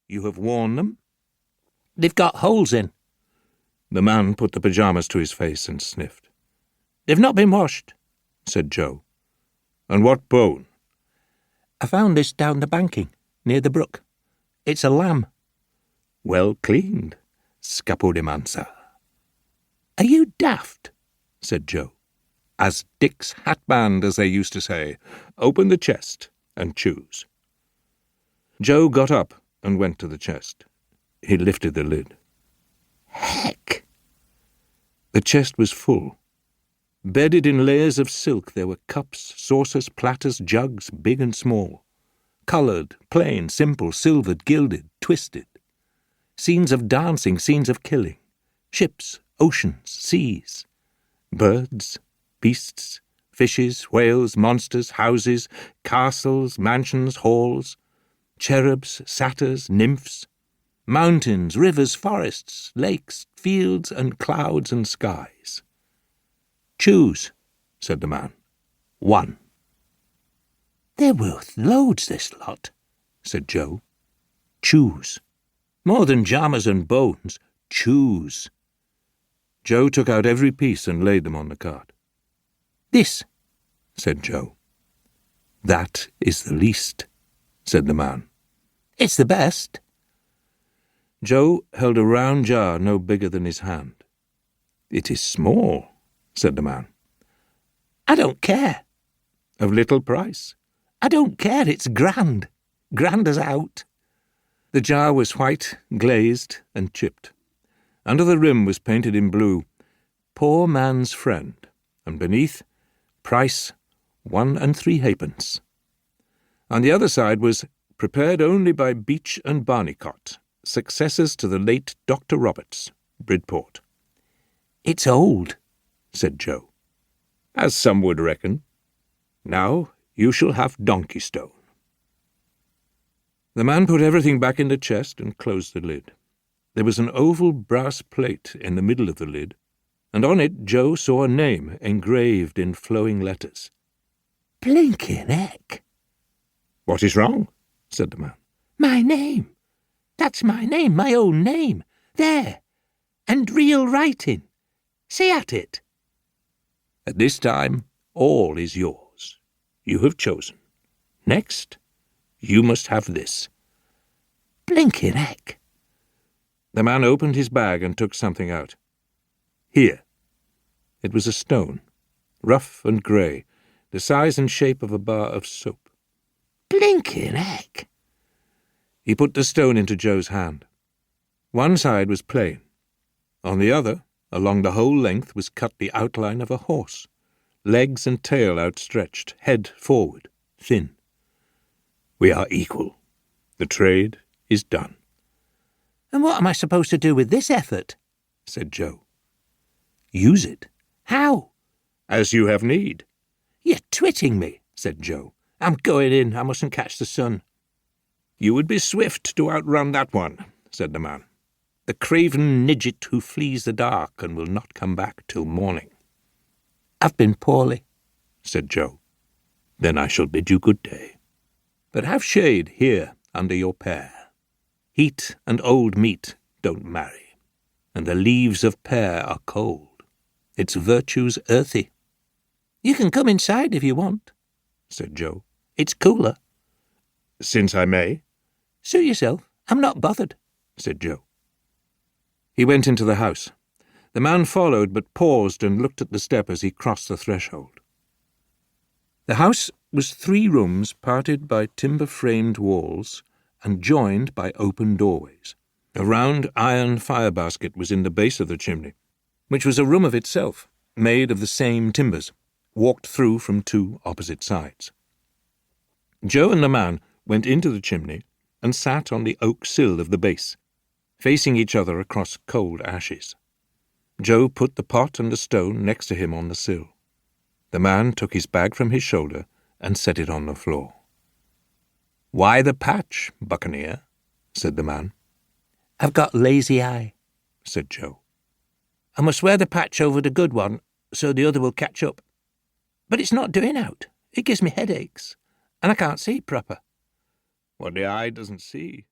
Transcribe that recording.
You have worn them?" "They've got holes in." The man put the pyjamas to his face and sniffed. "They've not been washed," said Joe. "And what bone?" "I found this down the banking, near the brook. It's a lamb." "Well cleaned, scapodemanza." "Are you daft?" said Joe. "As Dick's hatband, as they used to say. Open the chest and choose." Joe got up and went to the chest. He lifted the lid. Heck! The chest was full. Bedded in layers of silk there were cups, saucers, platters, jugs, big and small. Coloured, plain, simple, silvered, gilded, twisted. Scenes of dancing, scenes of killing. Ships, oceans, seas. Birds, beasts, fishes, whales, monsters, houses, castles, mansions, halls. Cherubs, satyrs, nymphs. Mountains, rivers, forests, lakes, fields, and clouds and skies. "Choose," said the man. "One." "They're worth loads, this lot," said Joe. "Choose. More than jammers and bones. Choose." Joe took out every piece and laid them on the cart. "This," said Joe. "That is the least," said the man. "It's the best." Joe held a round jar no bigger than his hand. "It is small," said the man. "I don't care." "Of little price." "I don't care, it's grand. Grand as out." The jar was white, glazed, and chipped. Under the rim was painted in blue, "Poor Man's Friend," and beneath, "Price 1 3 halfpence." On the other side was, "Prepared only by Beech and Barnicot, successors to the late Dr. Roberts, Bridport." "It's old," said Joe. "As some would reckon. Now you shall have donkey stone." The man put everything back in the chest and closed the lid. There was an oval brass plate in the middle of the lid, and on it Joe saw a name engraved in flowing letters. "Blinkin' heck!" "What is wrong?" said the man. "My name. That's my name, my own name. There. And real writing. See at it." "At this time, all is yours. You have chosen. Next, you must have this." "Blinkin' heck!" The man opened his bag and took something out. "Here." It was a stone, rough and grey, the size and shape of a bar of soap. "Blinkin' heck!" He put the stone into Joe's hand. One side was plain. On the other, along the whole length, was cut the outline of a horse, legs and tail outstretched, head forward, thin. "We are equal. The trade is done." "And what am I supposed to do with this effort?" said Joe. "Use it." "How?" "As you have need." "You're twitting me," said Joe. "I'm going in. I mustn't catch the sun." "You would be swift to outrun that one," said the man. "The craven midget who flees the dark and will not come back till morning." "I've been poorly," said Joe. "Then I shall bid you good day. But have shade here under your pear. Heat and old meat don't marry, and the leaves of pear are cold. Its virtue's earthy." "You can come inside if you want," said Joe. "It's cooler." "Since I may." "Suit yourself. I'm not bothered," said Joe. He went into the house. The man followed, but paused and looked at the step as he crossed the threshold. The house was 3 rooms parted by timber-framed walls and joined by open doorways. A round iron fire-basket was in the base of the chimney, which was a room of itself, made of the same timbers, walked through from 2 opposite sides. Joe and the man went into the chimney and sat on the oak sill of the base, facing each other across cold ashes. Joe put the pot and the stone next to him on the sill. The man took his bag from his shoulder and set it on the floor. "Why the patch, buccaneer?" said the man. "I've got lazy eye," said Joe. "I must wear the patch over the good one so the other will catch up. But it's not doing out. It gives me headaches, and I can't see proper." "What the eye doesn't see